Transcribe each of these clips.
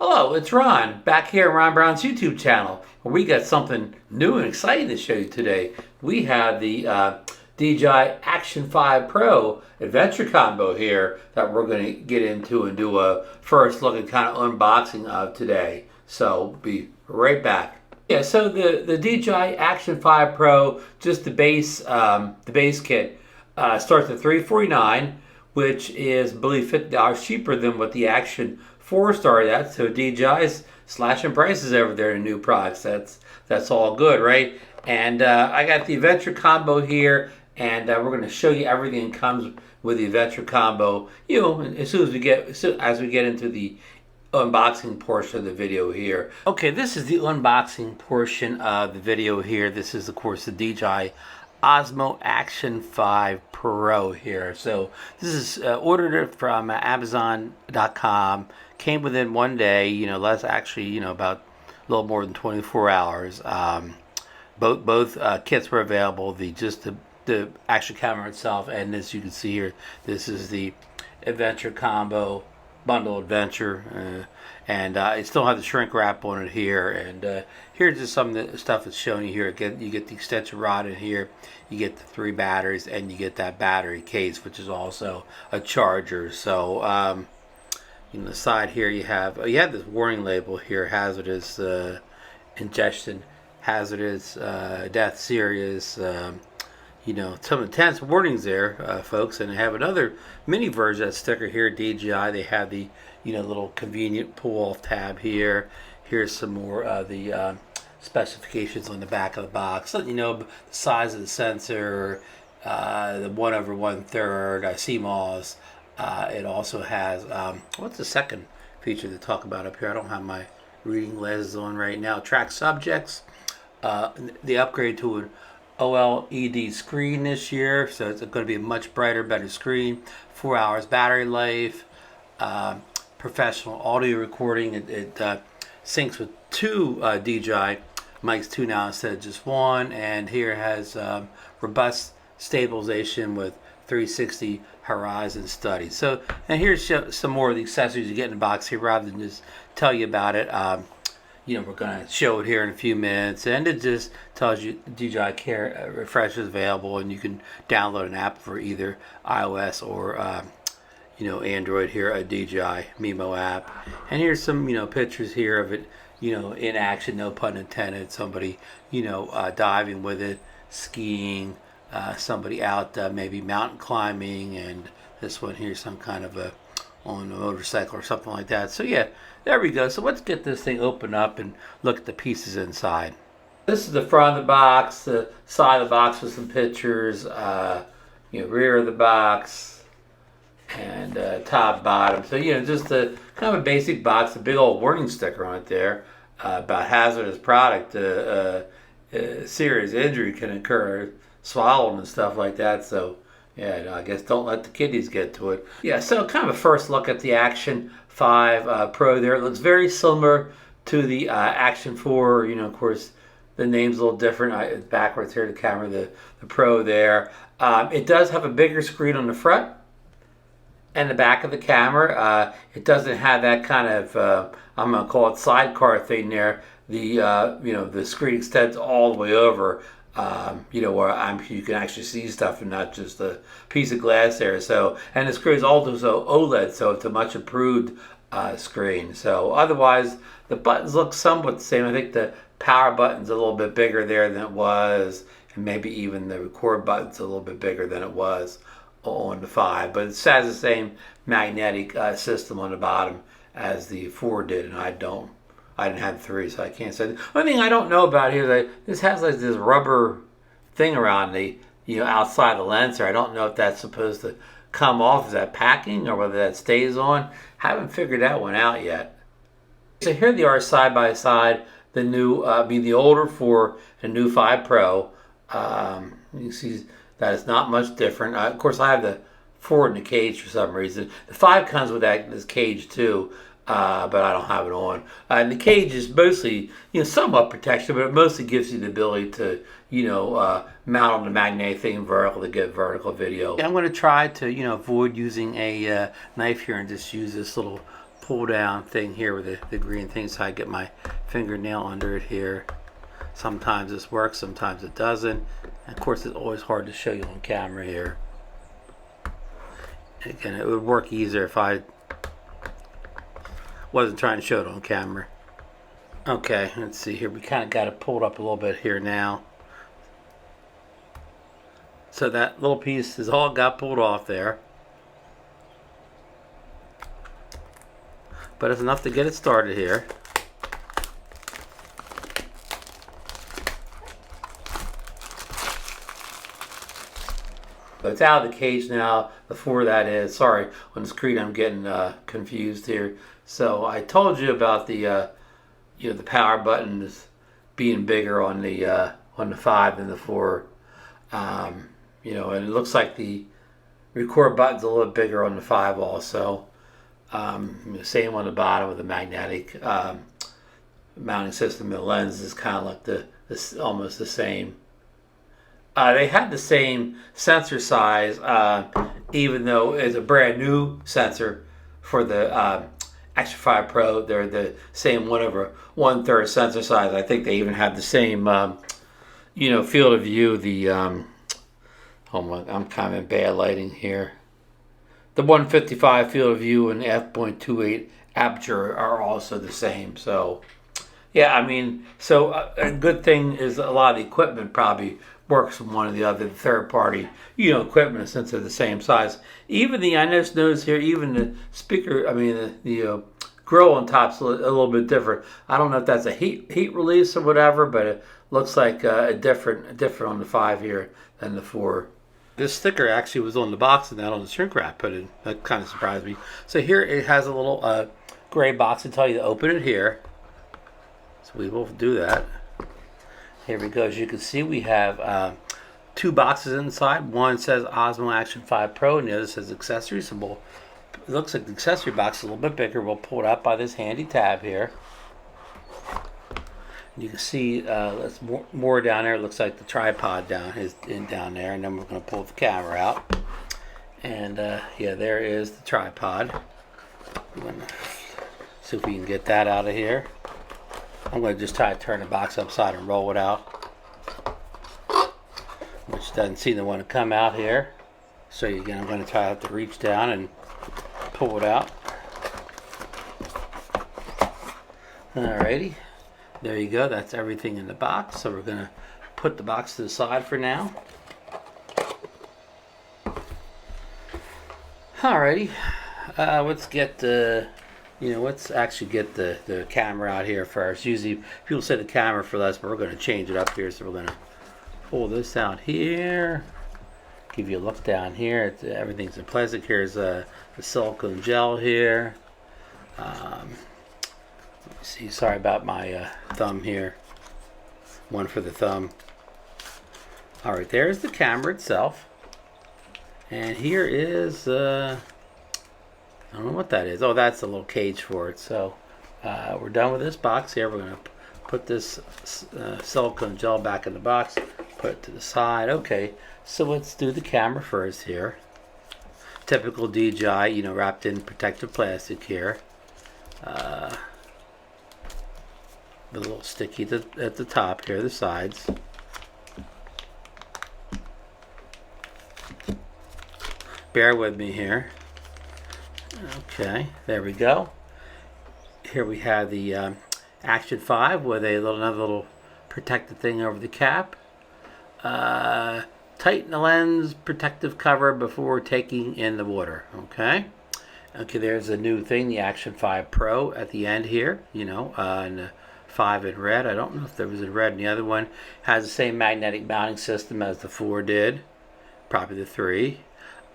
Hello, it's Ron, back here on Ron Brown's YouTube channel, where we got something new and exciting to show you today. We have the DJI Action 5 Pro Adventure Combo here that we're going to get into and do a first look and kind of unboxing of today. So, we'll be right back. Yeah, so the DJI Action 5 Pro, just the base kit, starts at $349, which is, I believe, $50 cheaper than what the Action 4 started at. So DJI's slashing prices over there in new products. That's all good, right? And I got the Adventure Combo here, and we're going to show you everything that comes with the Adventure Combo. You know, as we get into the unboxing portion of the video here. Okay, this is the unboxing portion of the video here. This is, of course, the DJI Osmo Action 5 Pro here. So this is ordered it from Amazon.com. Came within one day. You know, less actually. You know, about a little more than 24 hours. Both kits were available. The action camera itself, and as you can see here, this is the Adventure Combo Bundle Adventure, and it still has the shrink wrap on it here. And here's just some of the stuff that's shown you here. Again, you get the extension rod in here, you get the 3 batteries, and you get that battery case, which is also a charger. So on the side here you have this warning label here: hazardous ingestion, hazardous death, serious. You know, some intense warnings there, folks. And they have another mini version of that sticker here, DJI. They have the, little convenient pull-off tab here. Here's some more of the specifications on the back of the box. Letting you know the size of the sensor, the 1/1/3 CMOS. It also has, what's the second feature to talk about up here? I don't have my reading glasses on right now. Track subjects. The upgrade to an OLED screen this year, so it's going to be a much brighter, better screen. 4 hours battery life. Professional audio recording. It syncs with 2 DJI mics, 2 now instead of just 1. And here has robust stabilization with 360 horizon study. So, and here's some more of the accessories you get in the box here, rather than just tell you about it. We're going to show it here in a few minutes, and it just tells you DJI Care Refresh is available, and you can download an app for either iOS or Android here, a DJI Mimo app. And here's some pictures here of it in action, no pun intended. Somebody diving with it, skiing, somebody out maybe mountain climbing, and this one here some kind of on a motorcycle or something like that. So yeah, there we go. So let's get this thing open up and look at the pieces inside. This is the front of the box, the side of the box with some pictures, rear of the box, and top, bottom. So just a kind of a basic box, a big old warning sticker on it there about hazardous product. Serious injury can occur, swallowing and stuff like that. So yeah, I guess don't let the kiddies get to it. Yeah, so kind of a first look at the Action 5 Pro there. It looks very similar to the Action 4. Of course, the name's a little different. Backwards here, the camera, the Pro there. It does have a bigger screen on the front and the back of the camera. It doesn't have that kind of, I'm going to call it sidecar thing there. The screen extends all the way over. Where you can actually see stuff and not just a piece of glass there. So, and the screen is also OLED, so it's a much improved screen. So otherwise, the buttons look somewhat the same. I think the power button's a little bit bigger there than it was, and maybe even the record button's a little bit bigger than it was on the 5. But it has the same magnetic system on the bottom as the 4 did, and I didn't have 3, so I can't say. The only thing I don't know about here is that this has like this rubber thing around the outside the lens here. I don't know if that's supposed to come off. Is that packing or whether that stays on? Haven't figured that one out yet. So here they are side by side. The new, the older 4 and new 5 Pro. You can see that it's not much different. Of course, I have the 4 in the cage for some reason. The 5 comes with this cage too. But I don't have it on. And the cage is mostly, somewhat protection, but it mostly gives you the ability to, mount on the magnetic thing vertical to get vertical video. I'm going to try to, avoid using a knife here and just use this little pull down thing here with the green thing, so I get my fingernail under it here. Sometimes this works, sometimes it doesn't. And of course, it's always hard to show you on camera here. Again, it would work easier if I wasn't trying to show it on camera. Okay, let's see here. We kind of got it pulled up a little bit here now. So that little piece is all got pulled off there. But it's enough to get it started here. But it's out of the cage now. Before that is, sorry, on the screen I'm getting confused here. So I told you about the the power buttons being bigger on the 5 than the 4. And it looks like the record button's a little bit bigger on the 5 also. Same on the bottom with the magnetic mounting system. The lens is kind of like almost the same. They had the same sensor size, even though it's a brand new sensor for the Action 5 Pro. They're the same 1/1/3 sensor size. I think they even have the same, field of view. The I'm kind of in bad lighting here. The 155 field of view and f.28 aperture are also the same. So, yeah, I mean, a good thing is a lot of the equipment probably works from one or the other, the third-party, equipment, since they're the same size. Even I just noticed here, even the speaker, the grill on top's a little bit different. I don't know if that's a heat release or whatever, but it looks like a different on the 5 here than the 4. This sticker actually was on the box and not on the shrink wrap put in. That kind of surprised me. So here it has a little gray box to tell you to open it here. So we will do that. Here we go. As you can see, we have 2 boxes inside. One says Osmo Action 5 Pro and the other says accessories. So it looks like the accessory box is a little bit bigger. We'll pull it out by this handy tab here. You can see there's more down there. It looks like the tripod down there, and then we're going to pull the camera out. And yeah, there is the tripod. I'm going to see if we can get that out of here. I'm going to just try to turn the box upside and roll it out, which doesn't seem to want to come out here. So again, I'm going to try to reach down and pull it out. Alrighty. There you go. That's everything in the box. So we're going to put the box to the side for now. Alrighty. Let's get let's actually get the camera out here first. Usually people say the camera for less, but we're going to change it up here. So we're going to pull this out here. Give you a look down here. Everything's in plastic. Here's the silicone gel here. See, sorry about my thumb here. One for the thumb. All right, there's the camera itself. And here is, I don't know what that is. Oh, that's a little cage for it. So we're done with this box here. We're going to put this silicone gel back in the box. Put it to the side. Okay, so let's do the camera first here. Typical DJI, wrapped in protective plastic here. A little sticky at the top here, the sides. Bear with me here. Okay, there we go. Here we have the Action 5 with another little protective thing over the cap. Tighten the lens protective cover before taking in the water. Okay, there's a new thing, the Action 5 Pro at the end here, and the 5 in red. I don't know if there was a red in the other one. Has the same magnetic mounting system as the 4 did, probably the 3.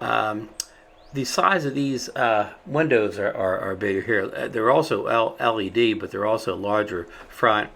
The size of these windows are bigger here. They're also LED, but they're also larger front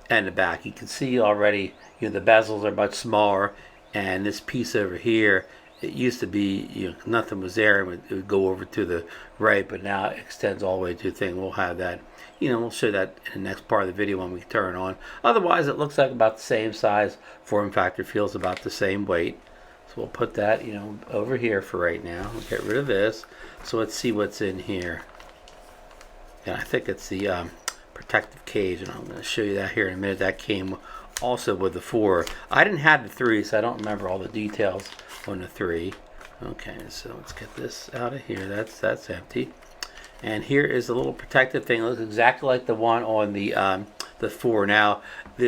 and the back. You can see already, the bezels are much smaller, and this piece over here, it used to be, nothing was there, and it would go over to the right, but now it extends all the way to the thing. We'll have that, we'll show that in the next part of the video when we turn it on. Otherwise, it looks like about the same size. Form factor feels about the same weight. So we'll put that, over here for right now. We'll get rid of this. So let's see what's in here. And I think it's the protective cage, and I'm going to show you that here in a minute. That came also with the 4. I didn't have the 3, so I don't remember all the details on the 3. Okay, so let's get this out of here. That's empty. And here is a little protective thing. It looks exactly like the one on the 4. Now,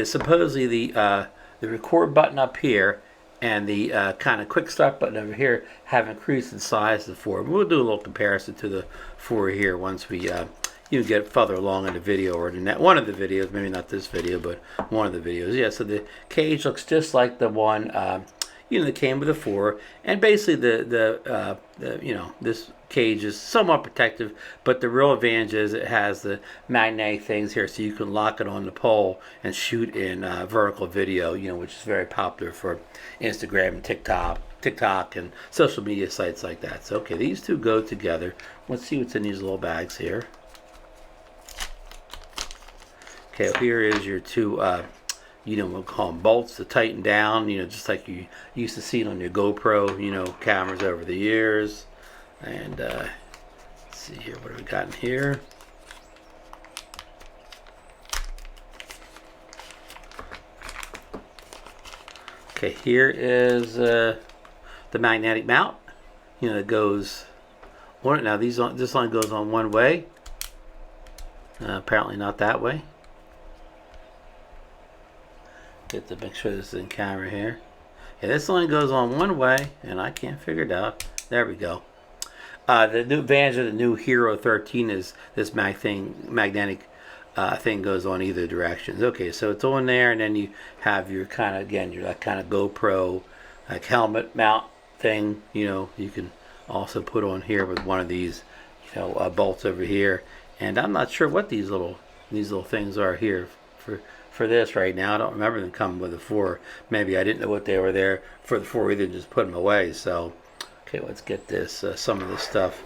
supposedly the record button up here and the kind of quick start button over here have increased in size of the 4. We'll do a little comparison to the 4 here once we get further along in the video, or one of the videos, maybe not this video, but one of the videos. Yeah, so the cage looks just like the one that came with the 4, and basically this cage is somewhat protective, but the real advantage is it has the magnetic things here, so you can lock it on the pole and shoot in vertical video, which is very popular for Instagram and TikTok and social media sites like that. So okay, these two go together. Let's see what's in these little bags here. Okay, here is your two we'll call them bolts to tighten down, just like you used to see it on your GoPro, cameras over the years. And let's see here, what have we got in here? Okay, here is the magnetic mount, that goes on it. Now this line goes on one way, apparently not that way. Get to make sure this is in camera here. Yeah, this line goes on one way, and I can't figure it out. There we go. The new advantage of the new Hero 13 is this magnetic thing goes on either directions. Okay, so it's on there, and then you have your kind of GoPro like helmet mount thing. You can also put on here with one of these bolts over here. And I'm not sure what these little things are here for this right now. I don't remember them coming with the 4. Maybe I didn't know what they were there for the 4 either, just put them away. So okay, let's get some of this stuff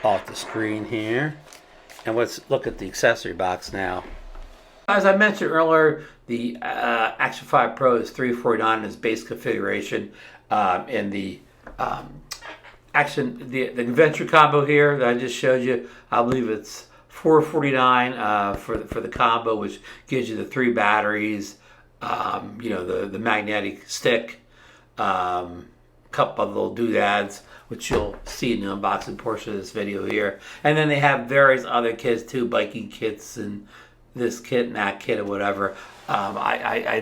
off the screen here, and let's look at the accessory box now. As I mentioned earlier, the Action 5 Pro is $349 in its base configuration, and the the adventure combo here that I just showed you, I believe it's $449 for the combo, which gives you the 3 batteries, the magnetic stick, couple of little doodads, which you'll see in the unboxing portion of this video here. And then they have various other kits too, biking kits and this kit and that kit or whatever. I'm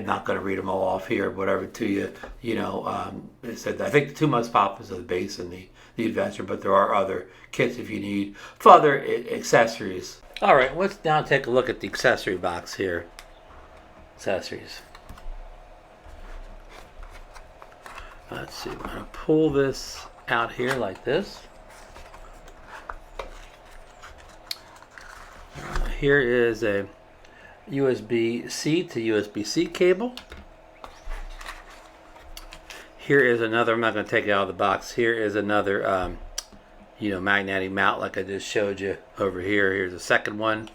not going to read them all off here, whatever to you. It said I think the 2 most popular are the base and the adventure, but there are other kits if you need for other accessories. All right, let's now take a look at the accessory box here. Accessories. Let's see, we're going to pull this out here like this. Here is a USB-C to USB-C cable. Here is another, I'm not going to take it out of the box. Here is another, magnetic mount like I just showed you over here. Here's a second one.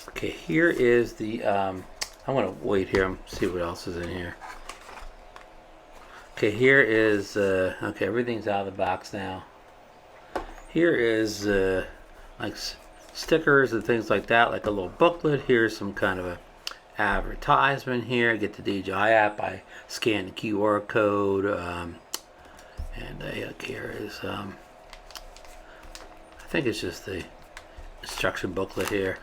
Okay, here is the, I'm going to wait here and see what else is in here. Okay, here is, okay, everything's out of the box now. Here is like stickers and things like that, like a little booklet. Here's some kind of a advertisement here. Get the DJI app. I scan the QR code, and here is I think it's just the instruction booklet here.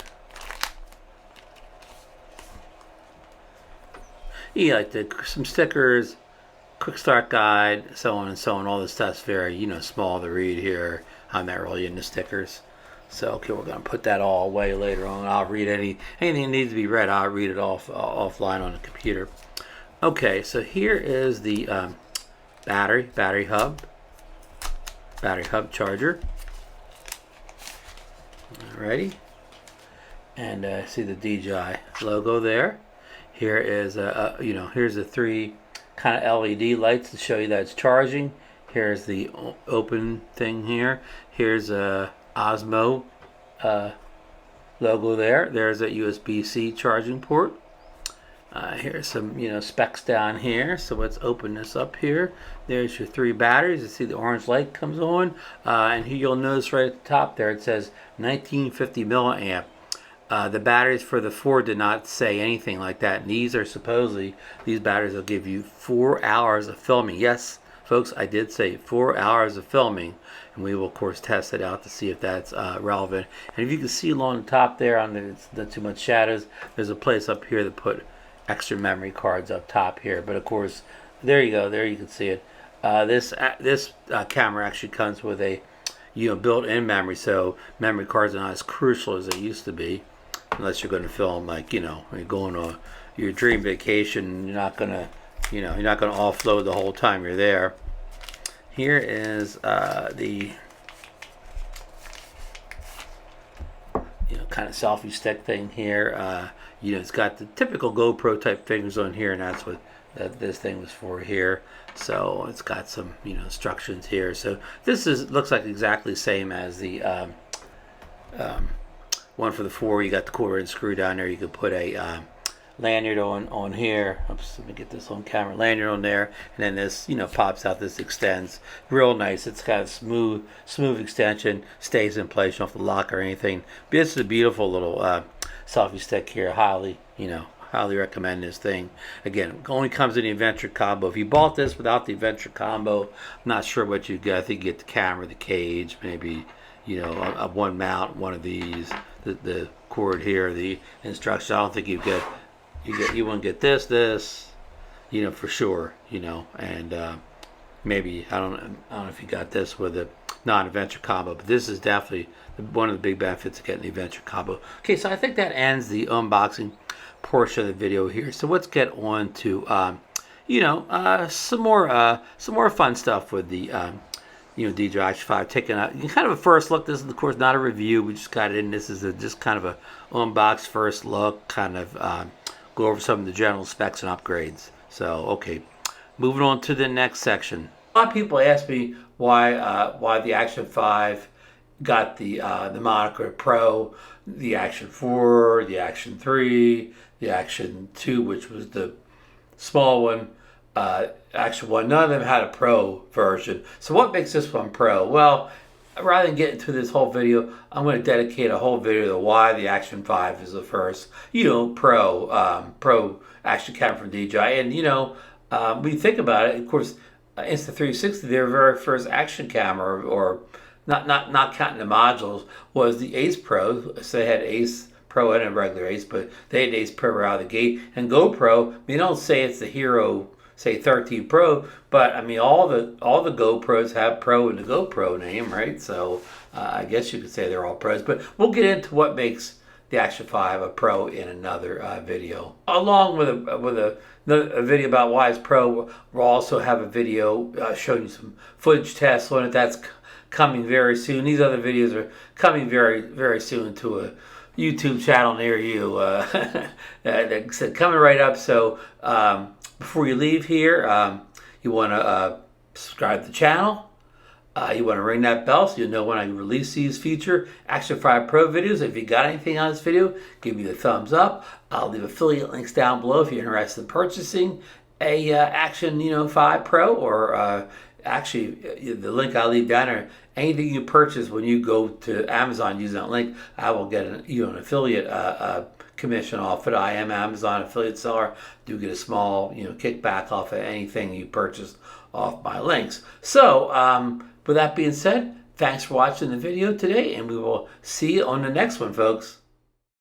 Yeah, like some stickers, quick start guide, so on and so on. All this stuff's very small to read here. I'm not really into stickers. So okay, we're gonna put that all away later on. I'll read anything that needs to be read. I'll read it offline on the computer. Okay, so here is the battery hub charger. Alrighty, and see the DJI logo there. Here is here's the 3 kind of LED lights to show you that it's charging. Here's the open thing here. Here's a Osmo logo there. There's a USB-C charging port. Here's some, specs down here. So let's open this up here. There's your 3 batteries. You see the orange light comes on. And here you'll notice right at the top there it says 1950 milliamp. The batteries for the 4 did not say anything like that. And these batteries will give you 4 hours of filming. Yes, folks, I did say 4 hours of filming. And we will, of course, test it out to see if that's relevant. And if you can see along the top there, it's not too much shadows, there's a place up here to put extra memory cards up top here. But of course, there you go. There you can see it. This camera actually comes with a built-in memory, so memory cards are not as crucial as they used to be, unless you're going to film when you're going on your dream vacation. You're not going to offload the whole time you're there. Here is the kind of selfie stick thing here. It's got the typical GoPro type things on here, and that's what this thing was for here. So it's got some instructions here. So this looks like exactly the same as the one for the 4. You got the 1/4-inch screw down there. You could put a lanyard on here. Oops, let me get this on camera. Lanyard on there, and then this pops out. This extends real nice. It's got a smooth extension, stays in place. You don't have to lock or anything. But this is a beautiful little selfie stick here. Highly recommend this thing. Again, it only comes in the adventure combo. If you bought this without the adventure combo, I'm not sure what you get. I think you get the camera, the cage, maybe a one mount, one of these, the cord here, the instructions. I don't think you wouldn't get this for sure, and maybe I don't know if you got this with a non-adventure combo, but this is definitely one of the big benefits of getting the adventure combo. Okay, so I think that ends the unboxing portion of the video here. So let's get on to some more fun stuff with the DJI Action 5. Taking kind of a first look. This is of course not a review. We just got it in. This is just kind of a unboxed first look. Kind of go over some of the general specs and upgrades. So okay, moving on to the next section. A lot of people ask me why the Action 5 got the moniker Pro, the Action 4, the Action 3, the Action 2, which was the small one, Action 1. None of them had a Pro version. So what makes this one Pro? Well, rather than get into this whole video, I'm going to dedicate a whole video to why the Action 5 is the first, Pro action camera from DJI. And when you think about it, of course, Insta360, their very first action camera, or not counting the modules, was the Ace Pro. So they had Ace Pro and a regular Ace, but they had Ace Pro out of the gate. And GoPro, they don't say it's the Hero, say 13 Pro, but I mean all the GoPros have Pro in the GoPro name, right? So I guess you could say they're all pros. But we'll get into what makes the Action 5 a Pro in another video. Along with a video about why it's Pro, we'll also have a video showing you some footage tests on it. That's coming very soon. These other videos are coming very, very soon to a YouTube channel near you. That's coming right up. So before you leave here, you want to subscribe to the channel. You want to ring that bell so you'll know when I release these future Action 5 Pro videos. If you got anything on this video, give me the thumbs up. I'll leave affiliate links down below if you're interested in purchasing a Action 5 Pro, or actually the link I'll leave down there. Anything you purchase when you go to Amazon using that link, I will get an affiliate commission off it. I am Amazon affiliate seller. Do get a small kickback off of anything you purchase off my links. So with that being said, thanks for watching the video today, and we will see you on the next one, folks.